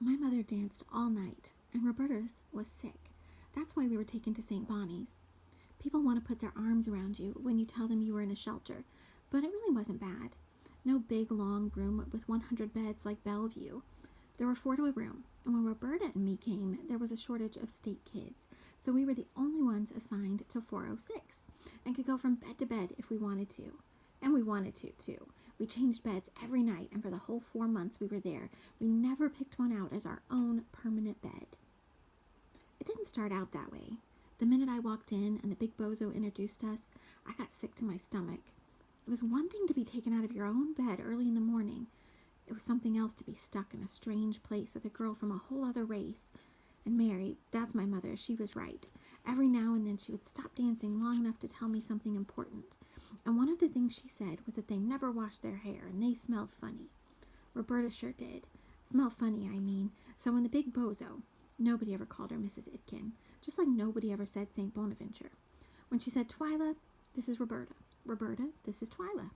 My mother danced all night, and Roberta's was sick. That's why we were taken to St. Bonnie's. People want to put their arms around you when you tell them you were in a shelter, but it really wasn't bad. No big, long room with 100 beds like Bellevue. There were 4 to a room, and when Roberta and me came, there was a shortage of state kids, so we were the only ones assigned to 406 and could go from bed to bed if we wanted to. And we wanted to, too. We changed beds every night, and for the whole 4 months we were there, we never picked one out as our own permanent bed. It didn't start out that way. The minute I walked in and the big bozo introduced us, I got sick to my stomach. It was one thing to be taken out of your own bed early in the morning. It was something else to be stuck in a strange place with a girl from a whole other race. And Mary, that's my mother, she was right. Every now and then she would stop dancing long enough to tell me something important. And one of the things she said was that they never washed their hair and they smelled funny. Roberta sure did. Smell funny, I mean. So when the big bozo, nobody ever called her Mrs. Itkin, just like nobody ever said St. Bonaventure. When she said, Twyla, this is Roberta. Roberta, this is Twyla.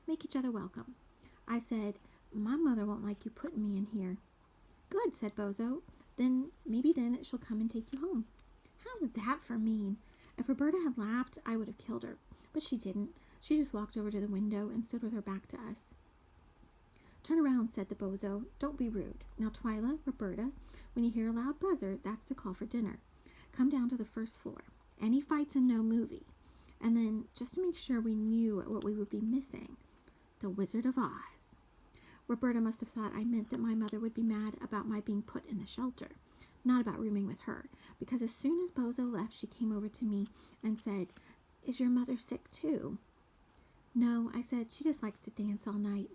Make each other welcome. I said, my mother won't like you putting me in here. Good, said Bozo. Then it she'll come and take you home. How's that for mean? If Roberta had laughed, I would have killed her. But she didn't. She just walked over to the window and stood with her back to us. Turn around, said the Bozo. Don't be rude. Now, Twyla, Roberta, when you hear a loud buzzer, that's the call for dinner. Come down to the first floor. Any fights and no movie. And then, just to make sure we knew what we would be missing, the Wizard of Oz. Roberta must have thought I meant that my mother would be mad about my being put in the shelter, not about rooming with her, because as soon as Bozo left, she came over to me and said, Is your mother sick too? No, I said, she just likes to dance all night.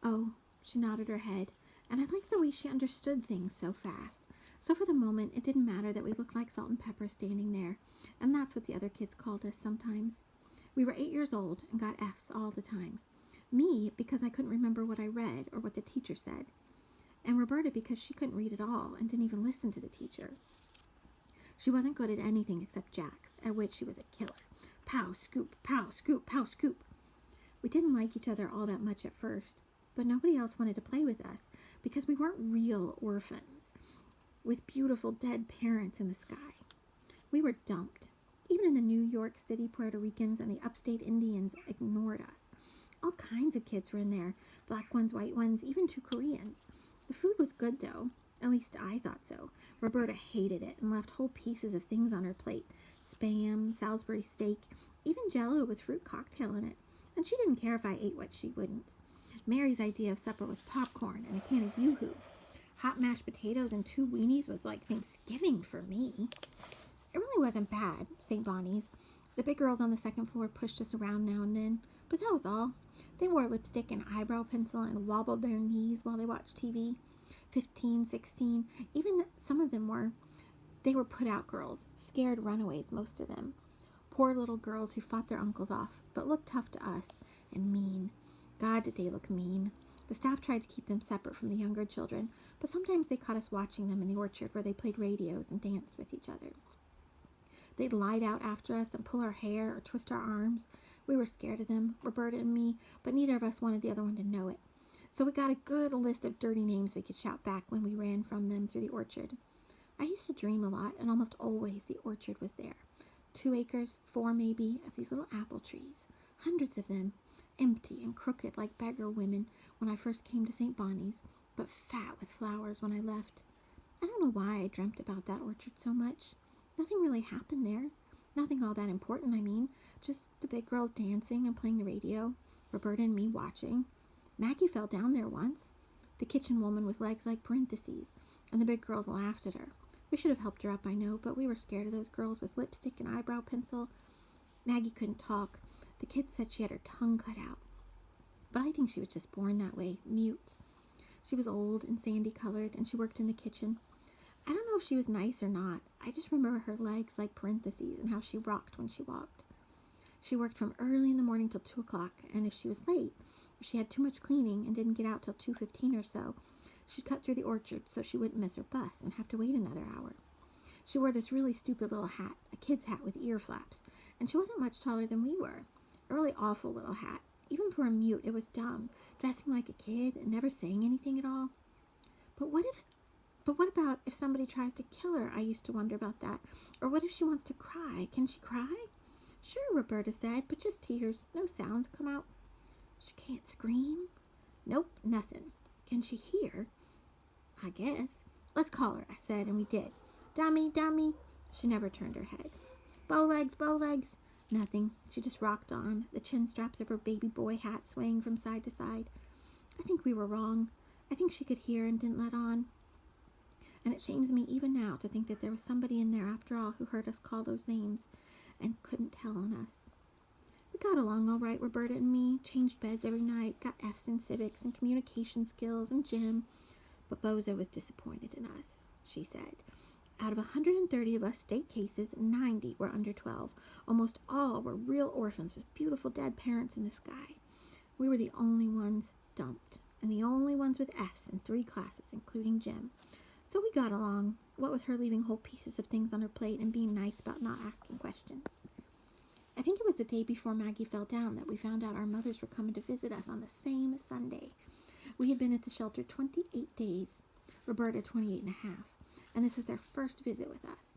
Oh, she nodded her head, and I liked the way she understood things so fast. So for the moment, it didn't matter that we looked like Salt and Pepper standing there, and that's what the other kids called us sometimes. We were 8 years old and got F's all the time. Me, because I couldn't remember what I read or what the teacher said. And Roberta, because she couldn't read at all and didn't even listen to the teacher. She wasn't good at anything except jacks, at which she was a killer. Pow, scoop, pow, scoop, pow, scoop. We didn't like each other all that much at first, but nobody else wanted to play with us because we weren't real orphans with beautiful dead parents in the sky. We were dumped. Even in the New York City Puerto Ricans and the upstate Indians ignored us. All kinds of kids were in there, black ones, white ones, even 2 Koreans. The food was good, though. At least I thought so. Roberta hated it and left whole pieces of things on her plate. Spam, Salisbury steak, even Jell-O with fruit cocktail in it. And she didn't care if I ate what she wouldn't. Mary's idea of supper was popcorn and a can of Yoo-hoo. Hot mashed potatoes and 2 weenies was like Thanksgiving for me. It really wasn't bad, St. Bonnie's. The big girls on the second floor pushed us around now and then, but that was all. They wore lipstick and eyebrow pencil and wobbled their knees while they watched TV. 15, 16, even some of them were. They were put-out girls, scared runaways, most of them. Poor little girls who fought their uncles off, but looked tough to us, and mean. God, did they look mean. The staff tried to keep them separate from the younger children, but sometimes they caught us watching them in the orchard where they played radios and danced with each other. They'd lied out after us and pull our hair or twist our arms. We were scared of them, Roberta and me, but neither of us wanted the other one to know it. So we got a good list of dirty names we could shout back when we ran from them through the orchard. I used to dream a lot, and almost always the orchard was there. 2 acres, 4 maybe, of these little apple trees. Hundreds of them, empty and crooked like beggar women when I first came to St. Bonnie's, but fat with flowers when I left. I don't know why I dreamt about that orchard so much. Nothing really happened there. Nothing all that important, I mean. Just the big girls dancing and playing the radio. Roberta and me watching. Maggie fell down there once. The kitchen woman with legs like parentheses. And the big girls laughed at her. We should have helped her up, I know, but we were scared of those girls with lipstick and eyebrow pencil. Maggie couldn't talk. The kids said she had her tongue cut out. But I think she was just born that way, mute. She was old and sandy-colored, and she worked in the kitchen. I don't know if she was nice or not. I just remember her legs like parentheses and how she rocked when she walked. She worked from early in the morning till 2 o'clock, and if she was late, if she had too much cleaning and didn't get out till 2:15 or so, she'd cut through the orchard so she wouldn't miss her bus and have to wait another hour. She wore this really stupid little hat, a kid's hat with ear flaps, and she wasn't much taller than we were. A really awful little hat. Even for a mute, it was dumb, dressing like a kid and never saying anything at all. But what if somebody tries to kill her? I used to wonder about that. Or what if she wants to cry? Can she cry? Sure, Roberta said, but just tears. No sounds come out. She can't scream? Nope, nothing. Can she hear? I guess. Let's call her, I said, and we did. Dummy, dummy. She never turned her head. Bowlegs, bowlegs. Nothing. She just rocked on, the chin straps of her baby boy hat swaying from side to side. I think we were wrong. I think she could hear and didn't let on. And it shames me even now to think that there was somebody in there after all who heard us call those names and couldn't tell on us. We got along all right, Roberta and me, changed beds every night, got F's in civics and communication skills and gym. But Bozo was disappointed in us, she said. Out of 130 of us state cases, 90 were under 12. Almost all were real orphans with beautiful dead parents in the sky. We were the only ones dumped, and the only ones with F's in 3 classes, including gym. So we got along, what with her leaving whole pieces of things on her plate and being nice about not asking questions. I think it was the day before Maggie fell down that we found out our mothers were coming to visit us on the same Sunday. We had been at the shelter 28 days, Roberta 28 and a half, and this was their first visit with us.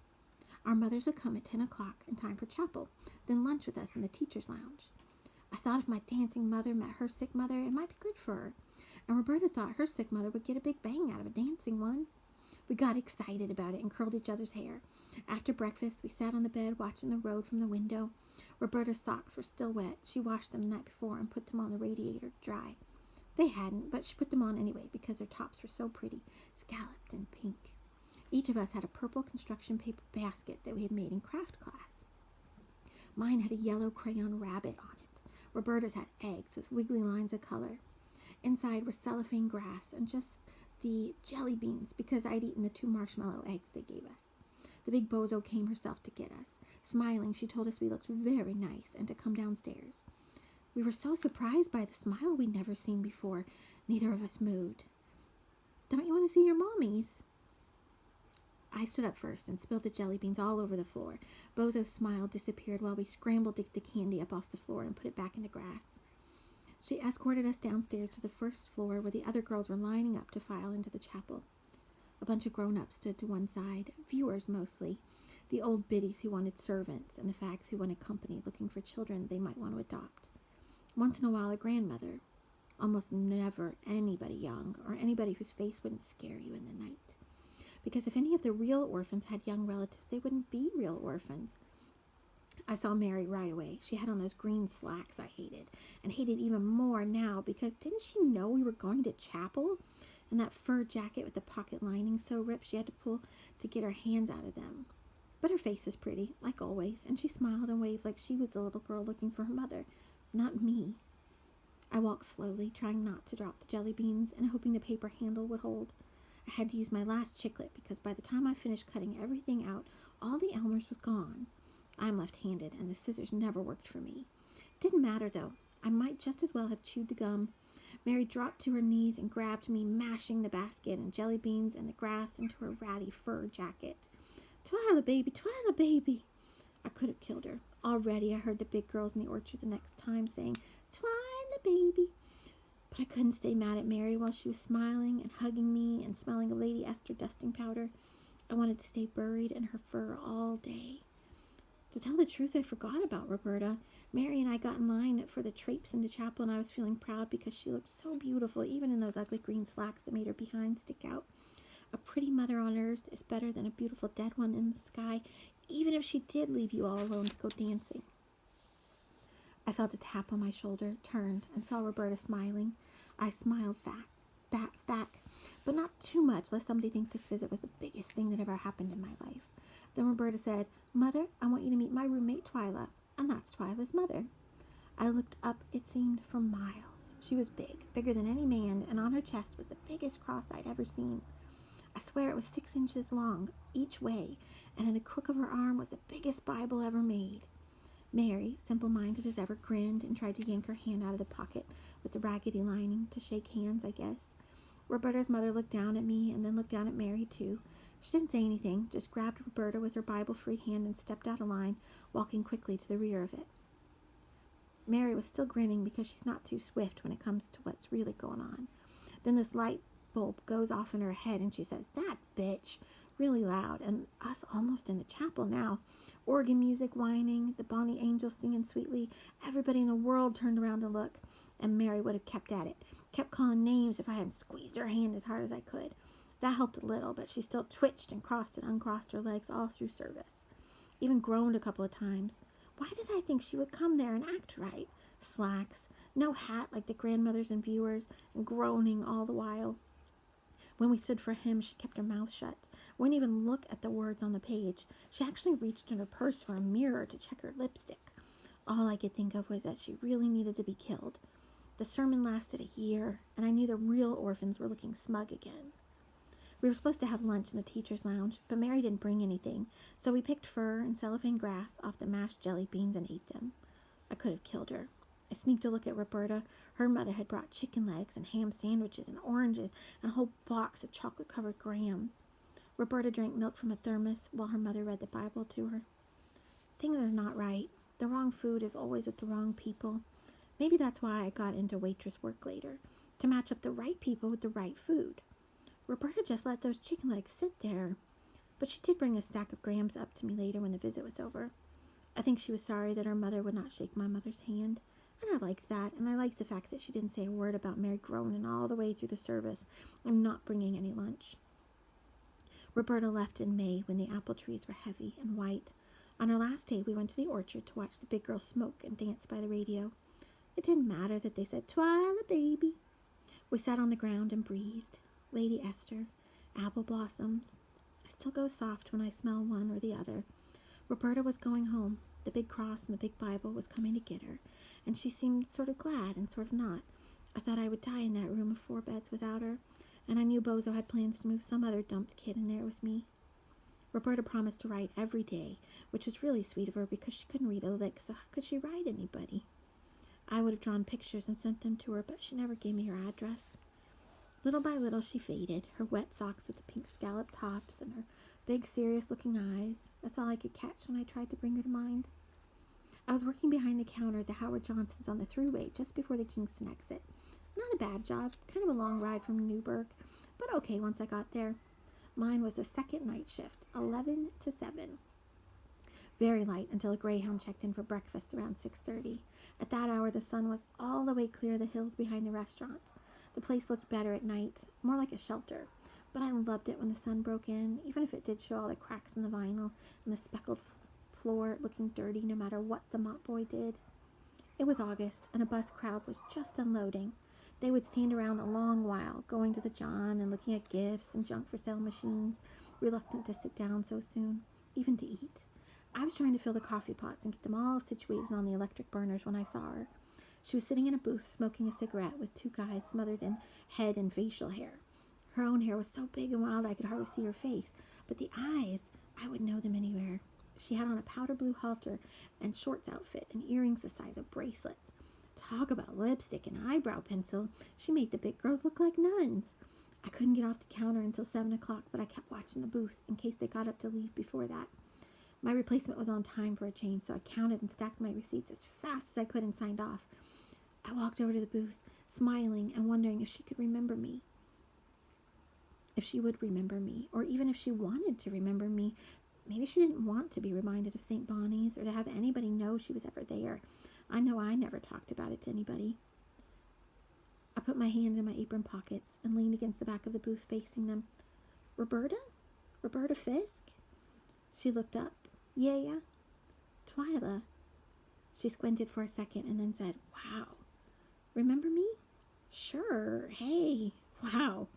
Our mothers would come at 10 o'clock in time for chapel, then lunch with us in the teacher's lounge. I thought if my dancing mother met her sick mother, it might be good for her, and Roberta thought her sick mother would get a big bang out of a dancing one. We got excited about it and curled each other's hair. After breakfast, we sat on the bed watching the road from the window. Roberta's socks were still wet. She washed them the night before and put them on the radiator to dry. They hadn't, but she put them on anyway because their tops were so pretty, scalloped and pink. Each of us had a purple construction paper basket that we had made in craft class. Mine had a yellow crayon rabbit on it. Roberta's had eggs with wiggly lines of color. Inside were cellophane grass and just the jelly beans because I'd eaten the 2 marshmallow eggs they gave us. The big bozo came herself to get us. Smiling, she told us we looked very nice and to come downstairs. We were so surprised by the smile we'd never seen before. Neither of us moved. Don't you want to see your mommies? I stood up first and spilled the jelly beans all over the floor. Bozo's smile disappeared while we scrambled to get the candy up off the floor and put it back in the grass. She escorted us downstairs to the first floor where the other girls were lining up to file into the chapel. A bunch of grown-ups stood to one side, viewers mostly, the old biddies who wanted servants and the fags who wanted company looking for children they might want to adopt. Once in a while a grandmother. Almost never anybody young or anybody whose face wouldn't scare you in the night. Because if any of the real orphans had young relatives, they wouldn't be real orphans. I saw Mary right away. She had on those green slacks I hated, and hated even more now because didn't she know we were going to chapel? And that fur jacket with the pocket lining so ripped she had to pull to get her hands out of them. But her face was pretty, like always, and she smiled and waved like she was the little girl looking for her mother, not me. I walked slowly, trying not to drop the jelly beans and hoping the paper handle would hold. I had to use my last chiclet because by the time I finished cutting everything out, all the Elmers was gone. I'm left-handed, and the scissors never worked for me. It didn't matter, though. I might just as well have chewed the gum. Mary dropped to her knees and grabbed me, mashing the basket and jelly beans and the grass into her ratty fur jacket. Twyla, baby, Twyla, baby. I could have killed her. Already I heard the big girls in the orchard the next time saying, Twyla, baby. But I couldn't stay mad at Mary while she was smiling and hugging me and smelling of Lady Esther dusting powder. I wanted to stay buried in her fur all day. To tell the truth, I forgot about Roberta. Mary and I got in line for the traipse into chapel, and I was feeling proud because she looked so beautiful, even in those ugly green slacks that made her behind stick out. A pretty mother on earth is better than a beautiful dead one in the sky, even if she did leave you all alone to go dancing. I felt a tap on my shoulder, turned, and saw Roberta smiling. I smiled back, but not too much, lest somebody think this visit was the biggest thing that ever happened in my life. Then Roberta said, Mother, I want you to meet my roommate Twyla, and that's Twyla's mother. I looked up, it seemed, for miles. She was big, bigger than any man, and on her chest was the biggest cross I'd ever seen. I swear it was 6 inches long, each way, and in the crook of her arm was the biggest Bible ever made. Mary, simple-minded as ever, grinned and tried to yank her hand out of the pocket with the raggedy lining to shake hands, I guess. Roberta's mother looked down at me and then looked down at Mary, too. She didn't say anything, just grabbed Roberta with her Bible-free hand and stepped out of line, walking quickly to the rear of it. Mary was still grinning because she's not too swift when it comes to what's really going on. Then this light bulb goes off in her head and she says, That bitch! really loud, and us almost in the chapel now. Organ music whining, the bonny angels singing sweetly. Everybody in the world turned around to look, and Mary would have kept at it. Kept calling names if I hadn't squeezed her hand as hard as I could. That helped a little, but she still twitched and crossed and uncrossed her legs all through service. Even groaned a couple of times. Why did I think she would come there and act right? Slacks, no hat like the grandmothers and viewers, and groaning all the while. When we stood for hymn, she kept her mouth shut. Wouldn't even look at the words on the page. She actually reached in her purse for a mirror to check her lipstick. All I could think of was that she really needed to be killed. The sermon lasted a year, and I knew the real orphans were looking smug again. We were supposed to have lunch in the teacher's lounge, but Mary didn't bring anything, so we picked fir and cellophane grass off the mashed jelly beans and ate them. I could have killed her. I sneaked a look at Roberta. Her mother had brought chicken legs and ham sandwiches and oranges and a whole box of chocolate-covered grahams. Roberta drank milk from a thermos while her mother read the Bible to her. Things are not right. The wrong food is always with the wrong people. Maybe that's why I got into waitress work later, to match up the right people with the right food. Roberta just let those chicken legs sit there, but she did bring a stack of grahams up to me later when the visit was over. I think she was sorry that her mother would not shake my mother's hand, and I liked that, and I liked the fact that she didn't say a word about Mary groaning all the way through the service and not bringing any lunch. Roberta left in May when the apple trees were heavy and white. On our last day, we went to the orchard to watch the big girls smoke and dance by the radio. It didn't matter that they said, "Twyla, baby." We sat on the ground and breathed. Lady Esther, apple blossoms. I still go soft when I smell one or the other. Roberta was going home. The big cross and the big Bible was coming to get her, and she seemed sort of glad and sort of not. I thought I would die in that room of 4 beds without her, and I knew Bozo had plans to move some other dumped kid in there with me. Roberta promised to write every day, which was really sweet of her because she couldn't read a lick, so how could she write anybody? I would have drawn pictures and sent them to her, but she never gave me her address. Little by little she faded, her wet socks with the pink scallop tops and her big serious-looking eyes. That's all I could catch when I tried to bring her to mind. I was working behind the counter at the Howard Johnsons on the thruway just before the Kingston exit. Not a bad job, kind of a long ride from Newburgh, but okay once I got there. Mine was the second night shift, 11 to 7. Very light until a Greyhound checked in for breakfast around 6:30. At that hour, the sun was all the way clear of the hills behind the restaurant. The place looked better at night, more like a shelter, but I loved it when the sun broke in, even if it did show all the cracks in the vinyl and the speckled floor looking dirty no matter what the mop boy did. It was August, and a bus crowd was just unloading. They would stand around a long while, going to the John and looking at gifts and junk for sale machines, reluctant to sit down so soon, even to eat. I was trying to fill the coffee pots and get them all situated on the electric burners when I saw her. She was sitting in a booth smoking a cigarette with 2 guys smothered in head and facial hair. Her own hair was so big and wild I could hardly see her face, but the eyes, I would know them anywhere. She had on a powder blue halter and shorts outfit and earrings the size of bracelets. Talk about lipstick and eyebrow pencil. She made the big girls look like nuns. I couldn't get off the counter until 7 o'clock, but I kept watching the booth in case they got up to leave before that. My replacement was on time for a change, so I counted and stacked my receipts as fast as I could and signed off. I walked over to the booth, smiling and wondering if she could remember me. If she would remember me, or even if she wanted to remember me. Maybe she didn't want to be reminded of St. Bonnie's or to have anybody know she was ever there. I know I never talked about it to anybody. I put my hands in my apron pockets and leaned against the back of the booth facing them. "Roberta? Roberta Fisk?" She looked up. "Yeah. Twyla." She squinted for a second and then said, "Wow. Remember me?" "Sure. Hey. Wow."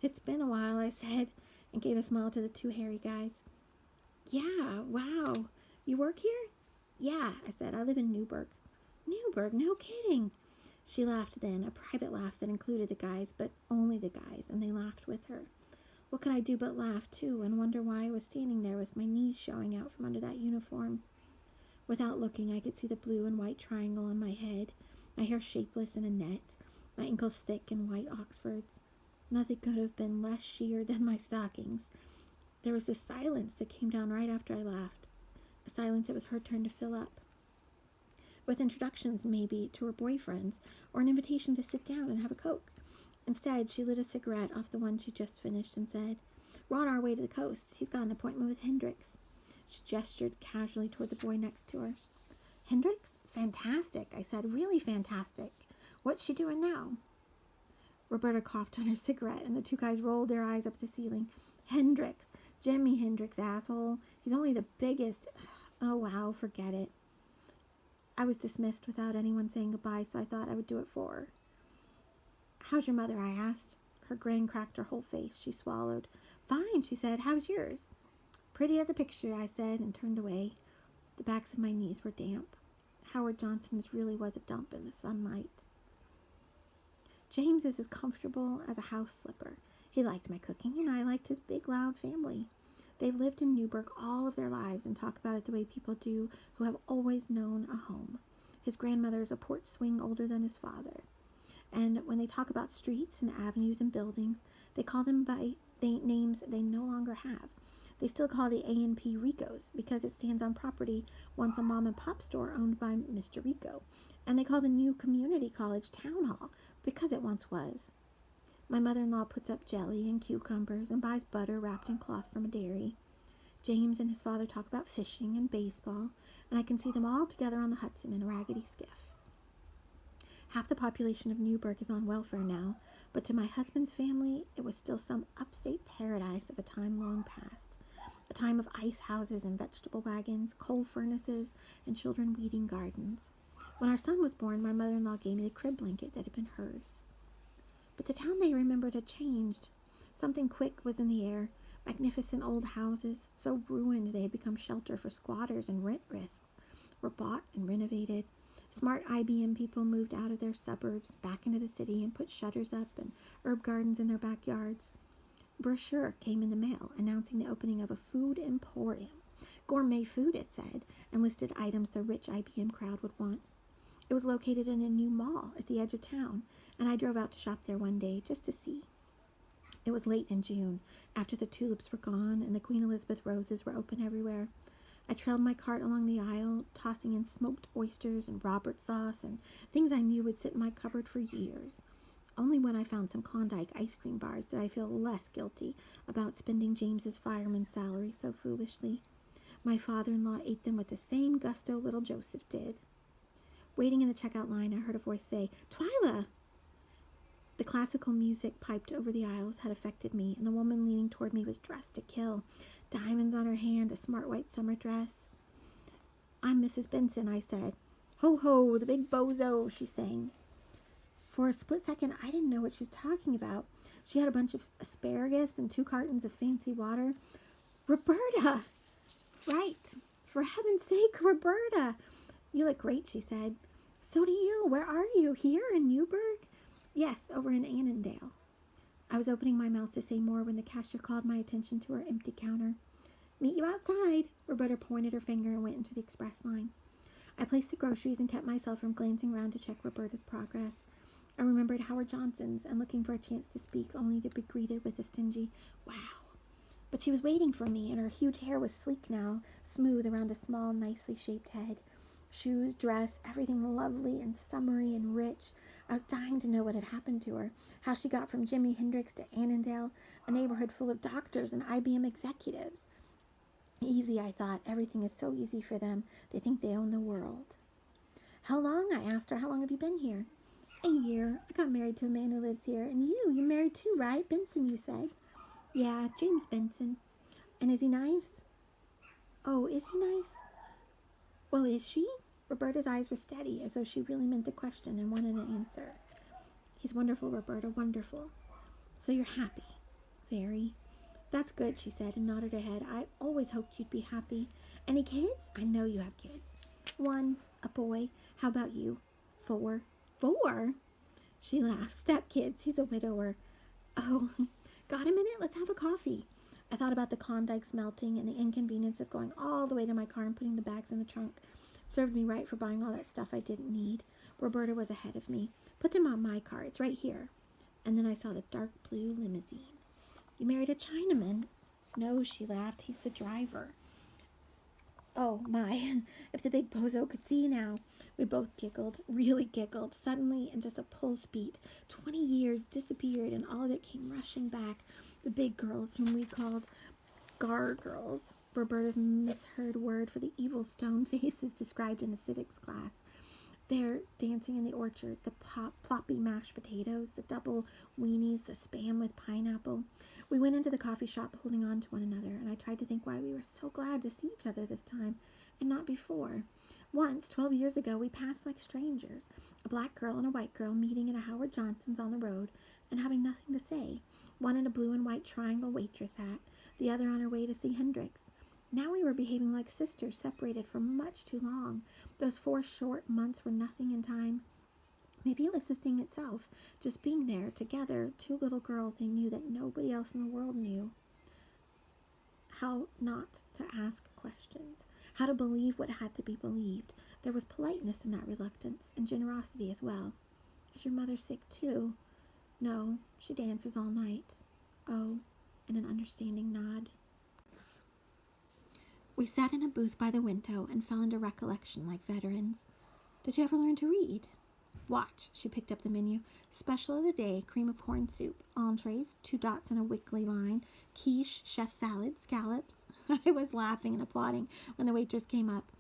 "It's been a while," I said, and gave a smile to the 2 hairy guys. "Yeah, wow. You work here?" "Yeah," I said. "I live in Newburgh." "Newburgh? No kidding." She laughed then, a private laugh that included the guys, but only the guys, and they laughed with her. What could I do but laugh, too, and wonder why I was standing there with my knees showing out from under that uniform? Without looking, I could see the blue and white triangle on my head, my hair shapeless in a net, my ankles thick in white Oxfords. Nothing could have been less sheer than my stockings. There was this silence that came down right after I laughed, a silence it was her turn to fill up, with introductions maybe to her boyfriends, or an invitation to sit down and have a Coke. Instead, she lit a cigarette off the one she just finished and said, We're on our way to the coast. He's got an appointment with Hendrix. She gestured casually toward the boy next to her. Hendrix? Fantastic, I said. Really fantastic. What's she doing now? Roberta coughed on her cigarette, and the two guys rolled their eyes up at the ceiling. Hendrix. Jimi Hendrix, asshole. He's only the biggest. Oh, wow, forget it. I was dismissed without anyone saying goodbye, so I thought I would do it for her. How's your mother? I asked. Her grin cracked her whole face. She swallowed. Fine, she said. How's yours? Pretty as a picture, I said, and turned away. The backs of my knees were damp. Howard Johnson's really was a dump in the sunlight. James is as comfortable as a house slipper. He liked my cooking, and I liked his big, loud family. They've lived in Newburgh all of their lives and talk about it the way people do who have always known a home. His grandmother is a porch swing older than his father. And when they talk about streets and avenues and buildings, they call them by names they no longer have. They still call the A&P Rico's because it stands on property once a mom and pop store owned by Mr. Rico. And they call the new community college Town Hall because it once was. My mother-in-law puts up jelly and cucumbers and buys butter wrapped in cloth from a dairy. James and his father talk about fishing and baseball, and I can see them all together on the Hudson in a raggedy skiff. Half the population of Newburgh is on welfare now, but to my husband's family, it was still some upstate paradise of a time long past. A time of ice houses and vegetable wagons, coal furnaces, and children weeding gardens. When our son was born, my mother-in-law gave me the crib blanket that had been hers. But the town they remembered had changed. Something quick was in the air. Magnificent old houses, so ruined they had become shelter for squatters and rent risks, were bought and renovated. Smart IBM people moved out of their suburbs, back into the city, and put shutters up and herb gardens in their backyards. A brochure came in the mail announcing the opening of a food emporium. Gourmet food, it said, and listed items the rich IBM crowd would want. It was located in a new mall at the edge of town, and I drove out to shop there one day just to see. It was late in June, after the tulips were gone and the Queen Elizabeth roses were open everywhere. I trailed my cart along the aisle, tossing in smoked oysters and Robert sauce and things I knew would sit in my cupboard for years. Only when I found some Klondike ice cream bars did I feel less guilty about spending James's fireman's salary so foolishly. My father-in-law ate them with the same gusto little Joseph did. Waiting in the checkout line, I heard a voice say, "Twyla!" The classical music piped over the aisles had affected me, and the woman leaning toward me was dressed to kill. Diamonds on her hand, a smart white summer dress. "I'm Mrs. Benson," I said. "Ho, ho, the big bozo," she sang. For a split second, I didn't know what she was talking about. She had a bunch of asparagus and 2 cartons of fancy water. "Roberta!" "Right. For heaven's sake, Roberta!" "You look great," she said. "So do you. Where are you? Here in Newburgh?" "Yes, over in Annandale." I was opening my mouth to say more when the cashier called my attention to her empty counter. "Meet you outside." Roberta pointed her finger and went into the express line. I placed the groceries and kept myself from glancing around to check Roberta's progress. I remembered Howard Johnson's and looking for a chance to speak, only to be greeted with a stingy, "Wow." But she was waiting for me, and her huge hair was sleek now, smooth around a small, nicely shaped head. Shoes, dress, everything lovely and summery and rich. I was dying to know what had happened to her, how she got from Jimi Hendrix to Annandale, a neighborhood full of doctors and IBM executives. Easy, I thought. Everything is so easy for them. They think they own the world. "How long?" I asked her. "How long have you been here?" "A year. I got married to a man who lives here. And you married too, right? Benson, you said." "Yeah, James Benson." "And is he nice?" "Oh, is he nice?" "Well, is she?" Roberta's eyes were steady, as though she really meant the question and wanted an answer. "He's wonderful, Roberta, wonderful." "So you're happy?" "Very." "That's good," she said, and nodded her head. "I always hoped you'd be happy." "Any kids?" "I know you have kids." "1, a boy. How about you?" "4. "4?" She laughed. "Stepkids. He's a widower." "Oh, got a minute? Let's have a coffee." I thought about the Klondikes melting and the inconvenience of going all the way to my car and putting the bags in the trunk. Served me right for buying all that stuff I didn't need. Roberta was ahead of me. "Put them on my car. It's right here." And then I saw the dark blue limousine. "You married a Chinaman?" "No," she laughed. "He's the driver." Oh, my. If the big bozo could see now. We both giggled, really giggled. Suddenly, in just a pulse beat, 20 years disappeared and all of it came rushing back. The big girls, whom we called Gar girls. Roberta's misheard word for the evil stone faces described in a civics class. They're dancing in the orchard, the ploppy mashed potatoes, the double weenies, the spam with pineapple. We went into the coffee shop holding on to one another, and I tried to think why we were so glad to see each other this time, and not before. Once, 12 years ago, we passed like strangers, a black girl and a white girl meeting at a Howard Johnson's on the road and having nothing to say, one in a blue and white triangle waitress hat, the other on her way to see Hendrix. Now we were behaving like sisters, separated for much too long. Those 4 short months were nothing in time. Maybe it was the thing itself, just being there, together, 2 little girls who knew that nobody else in the world knew. How not to ask questions, how to believe what had to be believed. There was politeness in that reluctance, and generosity as well. Is your mother sick too? No, she dances all night. Oh, and an understanding nod. We sat in a booth by the window and fell into recollection like veterans. Did you ever learn to read? Watch, she picked up the menu. Special of the day, cream of corn soup, entrees, 2 dots in a wiggly line, quiche, chef salad, scallops. I was laughing and applauding when the waitress came up.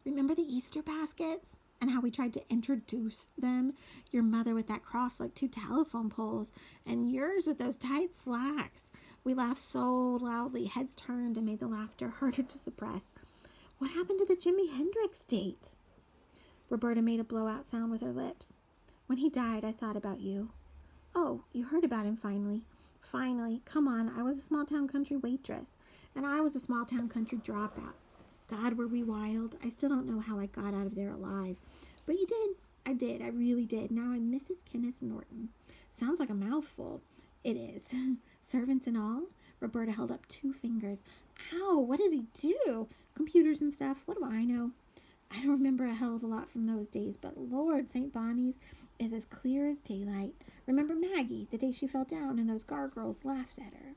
Remember the Easter baskets? And how we tried to introduce them? Your mother with that cross like 2 telephone poles, and yours with those tight slacks. We laughed so loudly, heads turned, and made the laughter harder to suppress. What happened to the Jimi Hendrix date? Roberta made a blowout sound with her lips. When he died, I thought about you. Oh, you heard about him finally. Finally. Come on, I was a small-town country waitress, and I was a small-town country dropout. God, were we wild. I still don't know how I got out of there alive. But you did. I did. I really did. Now I'm Mrs. Kenneth Norton. Sounds like a mouthful. It is. Servants and all? Roberta held up 2 fingers. Ow, what does he do? Computers and stuff. What do I know? I don't remember a hell of a lot from those days, but Lord, St. Bonnie's is as clear as daylight. Remember Maggie, the day she fell down and those gargoyles laughed at her?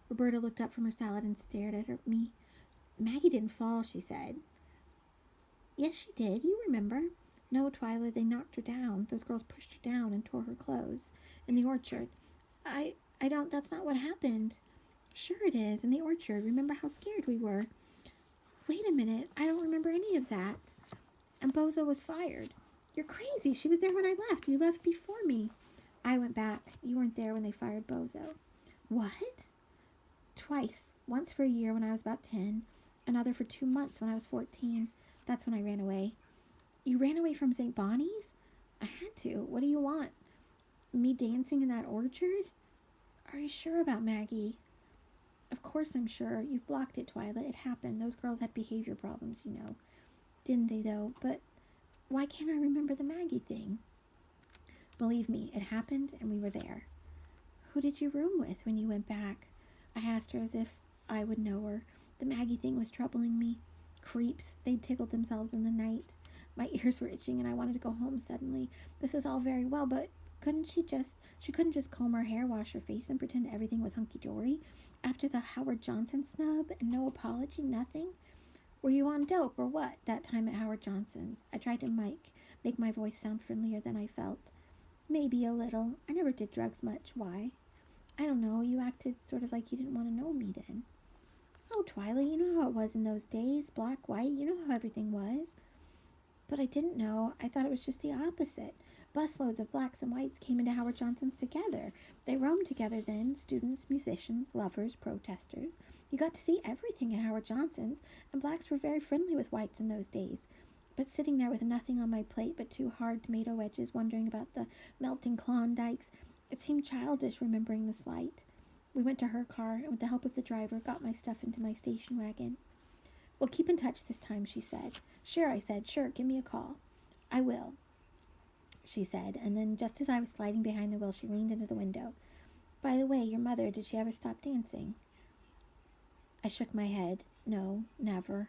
Roberta looked up from her salad and stared at me. Maggie didn't fall, she said. Yes, she did. You remember. No, Twyla, they knocked her down. Those girls pushed her down and tore her clothes. In the orchard. I don't, that's not what happened. Sure it is, in the orchard. Remember how scared we were? Wait a minute, I don't remember any of that. And Bozo was fired. You're crazy. She was there when I left. You left before me. I went back. You weren't there when they fired Bozo. What? Twice. Once for a year when I was about 10. Another for 2 months when I was 14. That's when I ran away. You ran away from St. Bonnie's? I had to. What do you want? Me dancing in that orchard? Are you sure about Maggie? Of course I'm sure. You've blocked it, Twyla. It happened. Those girls had behavior problems, you know. Didn't they, though? But why can't I remember the Maggie thing? Believe me, it happened and we were there. Who did you room with when you went back? I asked her as if I would know her. The Maggie thing was troubling me. Creeps. They'd tickled themselves in the night. My ears were itching and I wanted to go home suddenly. This was all very well, but she couldn't just comb her hair, wash her face, and pretend everything was hunky-dory? After the Howard Johnson snub and no apology, nothing? Were you on dope or what, that time at Howard Johnson's? I tried to make my voice sound friendlier than I felt. Maybe a little. I never did drugs much. Why? I don't know. You acted sort of like you didn't want to know me then. Oh, Twyla, you know how it was in those days. Black, white, you know how everything was. But I didn't know. I thought it was just the opposite. Busloads of blacks and whites came into Howard Johnson's together. They roamed together then, students, musicians, lovers, protesters. You got to see everything at Howard Johnson's, and blacks were very friendly with whites in those days. But sitting there with nothing on my plate but 2 hard tomato wedges, wondering about the melting Klondikes, it seemed childish remembering the slight. We went to her car, and with the help of the driver, got my stuff into my station wagon. We'll keep in touch this time, she said. Sure, I said. Sure, give me a call. I will, she said, and then just as I was sliding behind the wheel, she leaned into the window. By the way, your mother, did she ever stop dancing? I shook my head. No, never.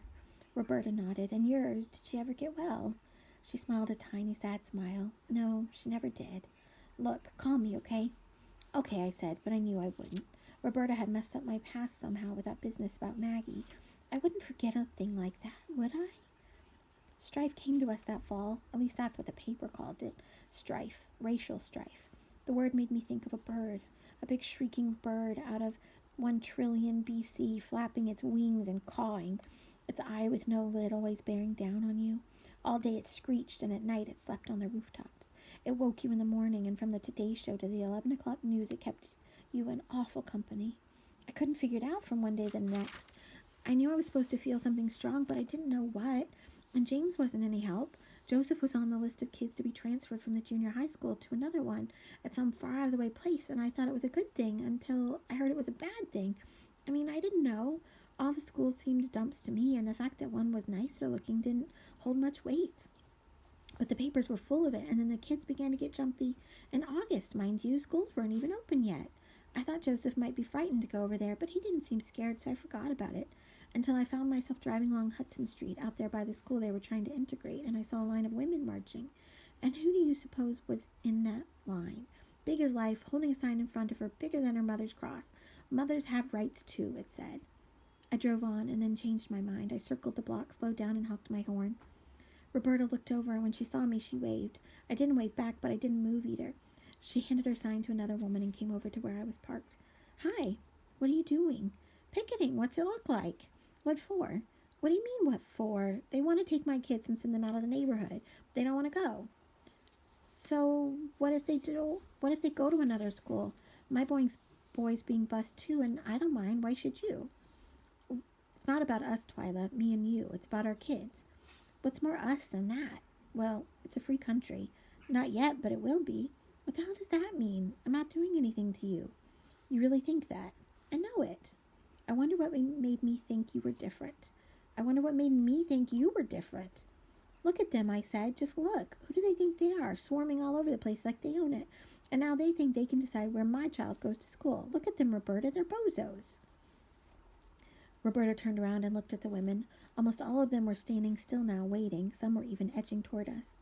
Roberta nodded. And yours, did she ever get well? She smiled a tiny, sad smile. No, she never did. Look, call me, okay? Okay, I said, but I knew I wouldn't. Roberta had messed up my past somehow with that business about Maggie. I wouldn't forget a thing like that, would I? Strife came to us that fall. At least that's what the paper called it. Strife. Racial strife. The word made me think of a bird. a big shrieking bird out of 1 trillion BC, flapping its wings and cawing, its eye with no lid always bearing down on you. All day it screeched, and at night it slept on the rooftops. It woke you in the morning, and from the Today Show to the 11 o'clock news, it kept you in awful company. I couldn't figure it out from one day to the next. I knew I was supposed to feel something strong, but I didn't know what. And James wasn't any help. Joseph was on the list of kids to be transferred from the junior high school to another one at some far out of the way place, and I thought it was a good thing until I heard it was a bad thing. I mean, I didn't know. All the schools seemed dumps to me, and the fact that one was nicer looking didn't hold much weight. But the papers were full of it, and then the kids began to get jumpy. In August, mind you, schools weren't even open yet. I thought Joseph might be frightened to go over there, but he didn't seem scared, so I forgot about it until I found myself driving along Hudson Street out there by the school they were trying to integrate, and I saw a line of women marching. And who do you suppose was in that line? Big as life, holding a sign in front of her, bigger than her mother's cross. Mothers have rights too, it said. I drove on and then changed my mind. I circled the block, slowed down, and honked my horn. Roberta looked over, and when she saw me, she waved. I didn't wave back, but I didn't move either. She handed her sign to another woman and came over to where I was parked. Hi, what are you doing? Picketing. What's it look like? What for? What do you mean, what for? They want to take my kids and send them out of the neighborhood. They don't want to go. So what if they do? What if they go to another school? My boy's being bused too, and I don't mind. Why should you? It's not about us, Twyla, me and you. It's about our kids. What's more us than that? Well, it's a free country. Not yet, but it will be. What the hell does that mean? I'm not doing anything to you. You really think that? I know it. I wonder what made me think you were different. I wonder what made me think you were different. Look at them, I said. Just look. Who do they think they are? Swarming all over the place like they own it. And now they think they can decide where my child goes to school. Look at them, Roberta. They're bozos. Roberta turned around and looked at the women. Almost all of them were standing still now, waiting. Some were even edging toward us.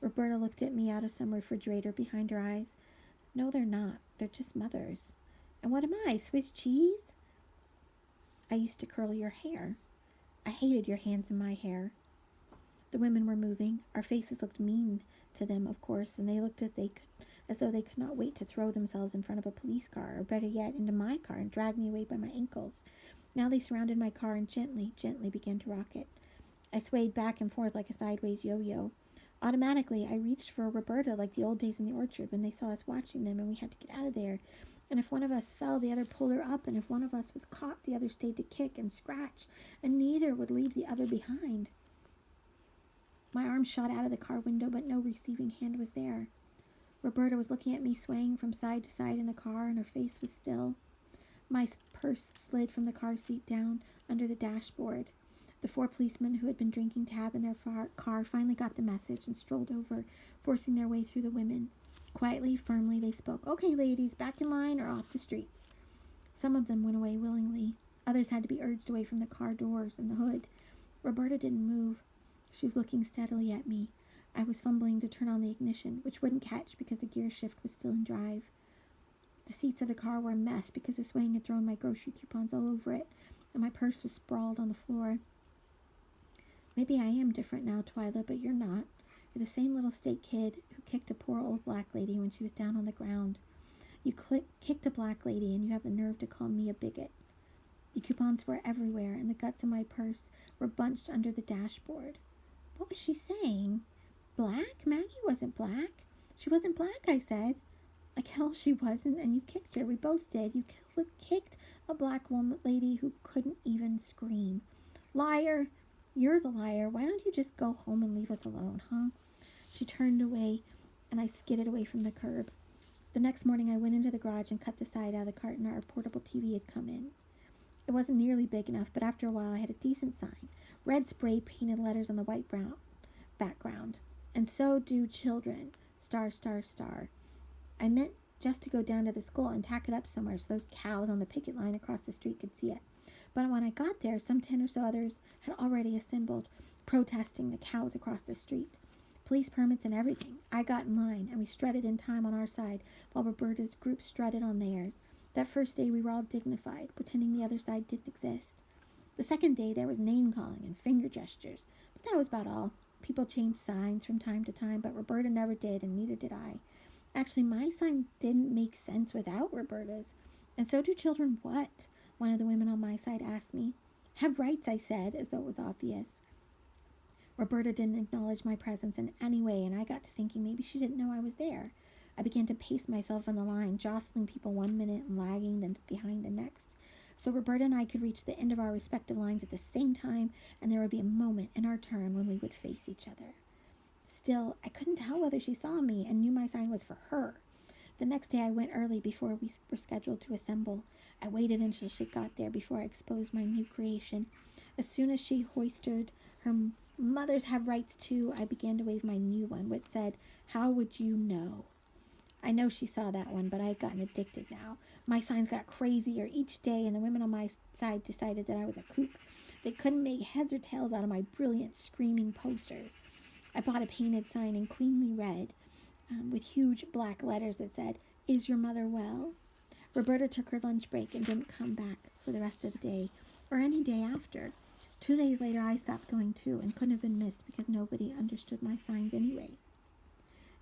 Roberta looked at me out of some refrigerator behind her eyes. No, they're not. They're just mothers. And what am I, Swiss cheese? I used to curl your hair. I hated your hands in my hair. The women were moving. Our faces looked mean to them, of course, and they looked as though they could not wait to throw themselves in front of a police car, or better yet, into my car and drag me away by my ankles. Now they surrounded my car and gently began to rock it. I swayed back and forth like a sideways yo-yo. Automatically, I reached for Roberta like the old days in the orchard when they saw us watching them and we had to get out of there. And if one of us fell, the other pulled her up, and if one of us was caught, the other stayed to kick and scratch, and neither would leave the other behind. My arm shot out of the car window, but no receiving hand was there. Roberta was looking at me, swaying from side to side in the car, and her face was still. My purse slid from the car seat down under the dashboard. The 4 policemen who had been drinking tab in their car finally got the message and strolled over, forcing their way through the women. Quietly, firmly, they spoke. Okay, ladies, back in line or off the streets. Some of them went away willingly. Others had to be urged away from the car doors and the hood. Roberta didn't move. She was looking steadily at me. I was fumbling to turn on the ignition, which wouldn't catch because the gear shift was still in drive. The seats of the car were a mess because the swaying had thrown my grocery coupons all over it, and my purse was sprawled on the floor. Maybe I am different now, Twyla, but you're not. You're the same little state kid who kicked a poor old black lady when she was down on the ground. You kicked a black lady, and you have the nerve to call me a bigot. The coupons were everywhere, and the guts in my purse were bunched under the dashboard. What was she saying? Black? Maggie wasn't black. She wasn't black, I said. Like hell she wasn't, and you kicked her. We both did. You kicked a black woman lady who couldn't even scream. Liar! You're the liar. Why don't you just go home and leave us alone, huh? She turned away, and I skidded away from the curb. The next morning I went into the garage and cut the side out of the carton our portable TV had come in. It wasn't nearly big enough, but after a while I had a decent sign. Red spray painted letters on the white brown background. And so do children. Star, star, star. I meant just to go down to the school and tack it up somewhere so those cows on the picket line across the street could see it. But when I got there, some 10 or so others had already assembled, protesting the cows across the street. Police permits and everything. I got in line, and we strutted in time on our side, while Roberta's group strutted on theirs. That first day we were all dignified, pretending the other side didn't exist. The second day there was name-calling and finger gestures, but that was about all. People changed signs from time to time, but Roberta never did, and neither did I. Actually, my sign didn't make sense without Roberta's. And so do children what? One of the women on my side asked me. Have rights, I said, as though it was obvious. Roberta didn't acknowledge my presence in any way, and I got to thinking maybe she didn't know I was there. I began to pace myself on the line, jostling people 1 minute and lagging them behind the next. So Roberta and I could reach the end of our respective lines at the same time, and there would be a moment in our turn when we would face each other. Still, I couldn't tell whether she saw me and knew my sign was for her. The next day I went early before we were scheduled to assemble. I waited until she got there before I exposed my new creation. As soon as she hoisted her "Mothers have rights too," I began to wave my new one, which said, "How would you know?" I know she saw that one, but I had gotten addicted now. My signs got crazier each day, and the women on my side decided that I was a kook. They couldn't make heads or tails out of my brilliant, screaming posters. I bought a painted sign in queenly red with huge black letters that said, "Is your mother well?" Roberta took her lunch break and didn't come back for the rest of the day or any day after. 2 days later, I stopped going too and couldn't have been missed because nobody understood my signs anyway.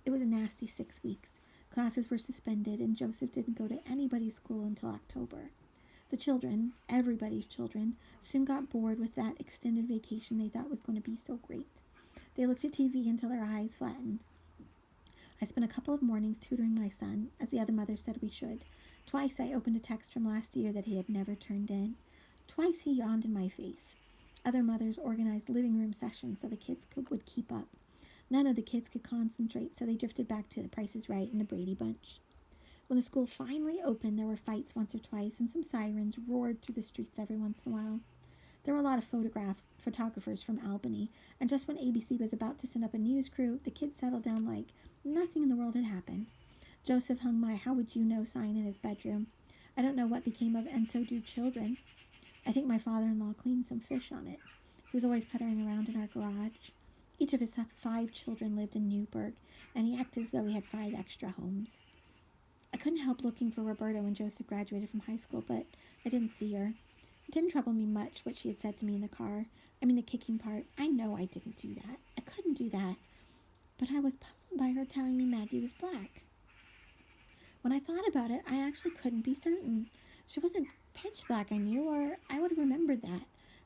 It was a nasty 6 weeks. Classes were suspended, and Joseph didn't go to anybody's school until October. The children, everybody's children, soon got bored with that extended vacation they thought was going to be so great. They looked at TV until their eyes flattened. I spent a couple of mornings tutoring my son, as the other mothers said we should. Twice I opened a text from last year that he had never turned in. Twice he yawned in my face. Other mothers organized living room sessions so the kids would keep up. None of the kids could concentrate, so they drifted back to The Price is Right and the Brady Bunch. When the school finally opened, there were fights once or twice, and some sirens roared through the streets every once in a while. There were a lot of photographers from Albany, and just when ABC was about to send up a news crew, the kids settled down like nothing in the world had happened. Joseph hung my "How would you know" sign in his bedroom. I don't know what became of "And so do children." I think my father-in-law cleaned some fish on it. He was always puttering around in our garage. Each of his 5 children lived in Newburgh, and he acted as though he had 5 extra homes. I couldn't help looking for Roberta when Joseph graduated from high school, but I didn't see her. It didn't trouble me much what she had said to me in the car. The kicking part. I know I didn't do that. I couldn't do that. But I was puzzled by her telling me Maggie was black. When I thought about it, I actually couldn't be certain. She wasn't pitch black, I knew, or I would have remembered that.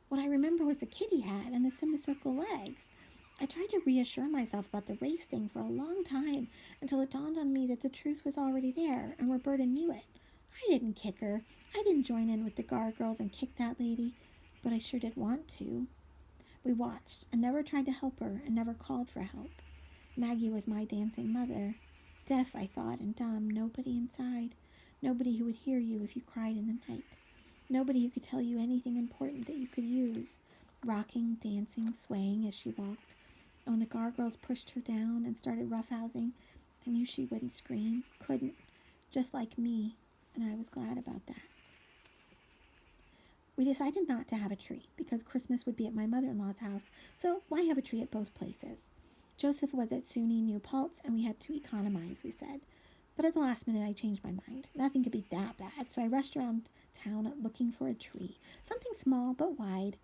What I remember was the kitty hat and the semicircle legs. I tried to reassure myself about the race thing for a long time until it dawned on me that the truth was already there, and Roberta knew it. I didn't kick her. I didn't join in with the Gar girls and kick that lady, but I sure did want to. We watched and never tried to help her and never called for help. Maggie was my dancing mother. Deaf, I thought, and dumb, nobody inside. Nobody who would hear you if you cried in the night. Nobody who could tell you anything important that you could use. Rocking, dancing, swaying as she walked. And when the Gar girls pushed her down and started roughhousing, I knew she wouldn't scream, couldn't, just like me, and I was glad about that. We decided not to have a tree because Christmas would be at my mother-in-law's house, so why have a tree at both places? Joseph was at SUNY New Paltz, and we had to economize, we said. But at the last minute, I changed my mind. Nothing could be that bad, so I rushed around town looking for a tree, something small but wide.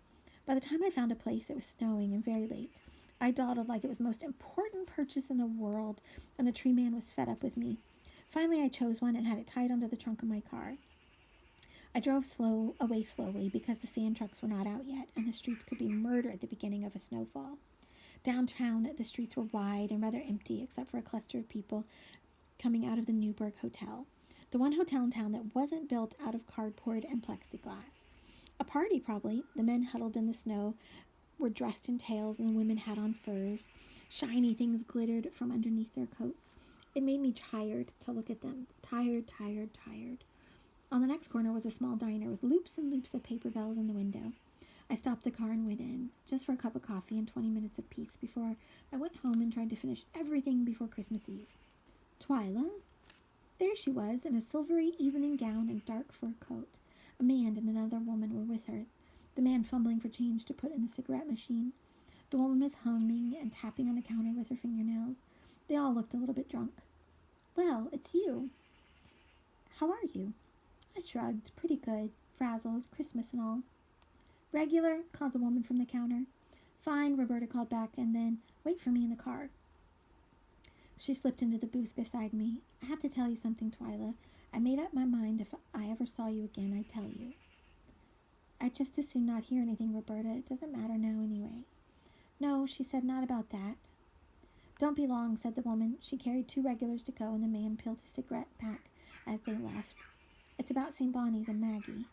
By the time I found a place, it was snowing and very late. I dawdled like it was the most important purchase in the world, and the tree man was fed up with me. Finally, I chose one and had it tied onto the trunk of my car. I drove away slowly because the sand trucks were not out yet, and the streets could be murder at the beginning of a snowfall. Downtown, the streets were wide and rather empty, except for a cluster of people coming out of the Newburgh Hotel, the one hotel in town that wasn't built out of cardboard and plexiglass. A party, probably. The men huddled in the snow were dressed in tails, and the women had on furs. Shiny things glittered from underneath their coats. It made me tired to look at them. Tired. On the next corner was a small diner with loops and loops of paper bells in the window. I stopped the car and went in, just for a cup of coffee and 20 minutes of peace before I went home and tried to finish everything before Christmas Eve. Twyla? There she was, in a silvery evening gown and dark fur coat. A man and another woman were with her, the man fumbling for change to put in the cigarette machine. The woman was humming and tapping on the counter with her fingernails. They all looked a little bit drunk. Well, it's you. How are you? I shrugged. Pretty good. Frazzled. Christmas and all. Regular, called the woman from the counter. Fine, Roberta called back, and then, wait for me in the car. She slipped into the booth beside me. I have to tell you something, Twyla. I made up my mind if I ever saw you again, I'd tell you. I'd just as soon not hear anything, Roberta. It doesn't matter now anyway. No, she said, not about that. Don't be long, said the woman. She carried 2 regulars to go, and the man peeled his cigarette pack as they left. It's about St. Bonnie's and Maggie.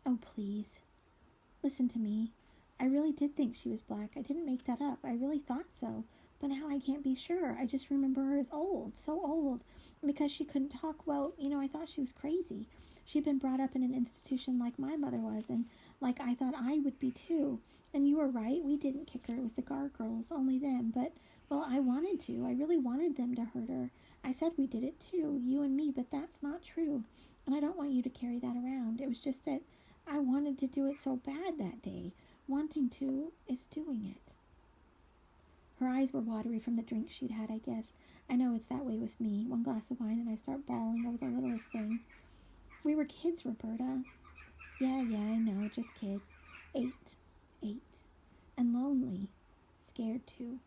Oh, please. Listen to me. I really did think she was black. I didn't make that up. I really thought so. But now I can't be sure. I just remember her as old, so old. And because she couldn't talk, well, I thought she was crazy. She'd been brought up in an institution like my mother was, and like I thought I would be too. And you were right. We didn't kick her. It was the guard girls, only them. But, well, I wanted to. I really wanted them to hurt her. I said we did it too, you and me, but that's not true. And I don't want you to carry that around. It was just that I wanted to do it so bad that day. Wanting to is doing it. Her eyes were watery from the drink she'd had, I guess. I know it's that way with me. 1 glass of wine and I start bawling over the littlest thing. We were kids, Roberta. Yeah, I know, just kids. 8. And lonely. Scared, too.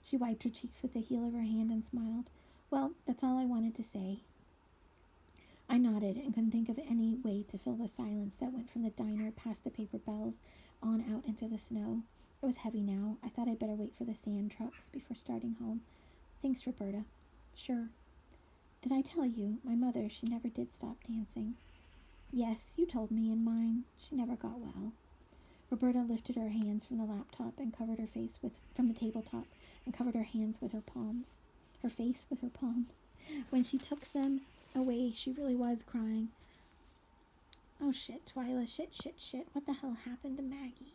She wiped her cheeks with the heel of her hand and smiled. Well, that's all I wanted to say. I nodded and couldn't think of any way to fill the silence that went from the diner past the paper bells on out into the snow. It was heavy now. I thought I'd better wait for the sand trucks before starting home. Thanks, Roberta. Sure. Did I tell you, my mother, she never did stop dancing? Yes, you told me, and mine, she never got well. Roberta lifted her hands from the laptop and covered her face from the tabletop and covered her hands with her palms. Her face with her palms. When she took them away, she really was crying. Oh, shit, Twyla, shit. What the hell happened to Maggie?